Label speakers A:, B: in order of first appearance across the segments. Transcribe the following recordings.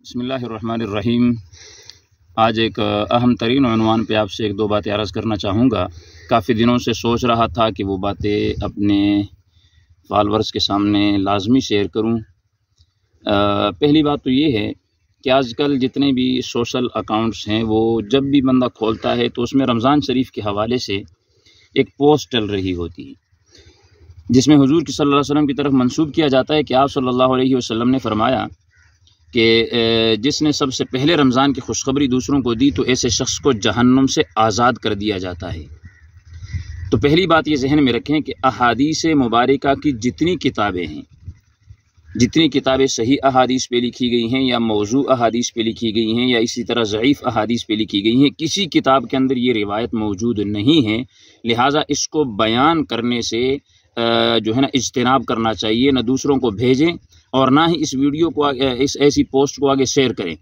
A: بسم اللہ الرحمن الرحیم۔ آج ایک اہم ترین عنوان پہ آپ سے ایک دو باتیں عرض کرنا چاہوں گا۔ کافی دنوں سے سوچ رہا تھا کہ وہ باتیں اپنے فالورز کے سامنے لازمی شیئر کروں۔ پہلی بات تو یہ ہے کہ آج کل جتنے بھی سوشل اکاؤنٹس ہیں وہ جب بھی بندہ کھولتا ہے تو اس میں رمضان شریف کے حوالے سے ایک پوسٹ چل رہی ہوتی ہے جس میں حضور کی صلی اللہ علیہ وسلم کی طرف منسوب کیا جاتا ہے کہ آپ صلی اللہ علیہ وسلم نے فرمایا کہ جس نے سب سے پہلے رمضان کی خوشخبری دوسروں کو دی تو ایسے شخص کو جہنم سے آزاد کر دیا جاتا ہے۔ تو پہلی بات یہ ذہن میں رکھیں کہ احادیث مبارکہ کی جتنی کتابیں ہیں، جتنی کتابیں صحیح احادیث پہ لکھی گئی ہیں یا موضوع احادیث پہ لکھی گئی ہیں یا اسی طرح ضعیف احادیث پہ لکھی گئی ہیں، کسی کتاب کے اندر یہ روایت موجود نہیں ہے، لہٰذا اس کو بیان کرنے سے جو ہے نا اجتناب کرنا چاہیے، نہ دوسروں کو بھیجیں اور نہ ہی اس ویڈیو کو اس ایسی پوسٹ کو آگے شیئر کریں۔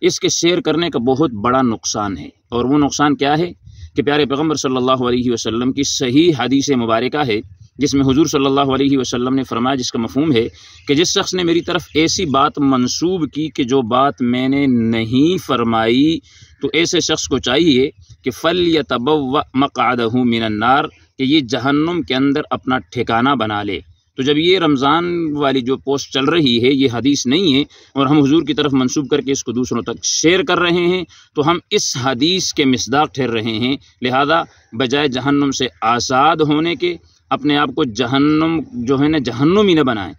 A: اس کے شیئر کرنے کا بہت بڑا نقصان ہے، اور وہ نقصان کیا ہے کہ پیارے پیغمبر صلی اللہ علیہ وسلم کی صحیح حدیث مبارکہ ہے جس میں حضور صلی اللہ علیہ وسلم نے فرمایا، جس کا مفہوم ہے کہ جس شخص نے میری طرف ایسی بات منسوب کی کہ جو بات میں نے نہیں فرمائی تو ایسے شخص کو چاہیے کہ فَلْيَتَبَوَّأْ مَقْعَدَهُ مِنَ النَّارِ، کہ یہ جہنم کے اندر اپنا ٹھکانہ بنا لے۔ تو جب یہ رمضان والی جو پوسٹ چل رہی ہے یہ حدیث نہیں ہے اور ہم حضور کی طرف منسوب کر کے اس کو دوسروں تک شیئر کر رہے ہیں تو ہم اس حدیث کے مصداق ٹھہر رہے ہیں، لہذا بجائے جہنم سے آزاد ہونے کے اپنے آپ کو جہنم جو ہے نا جہنمی نہ بنائیں۔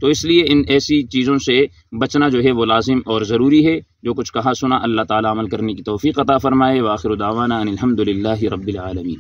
A: تو اس لیے ان ایسی چیزوں سے بچنا جو ہے وہ لازم اور ضروری ہے۔ جو کچھ کہا سنا اللہ تعالیٰ عمل کرنے کی توفیق عطا فرمائے۔ وآخر دعوانا ان الحمد للہ رب العالمین۔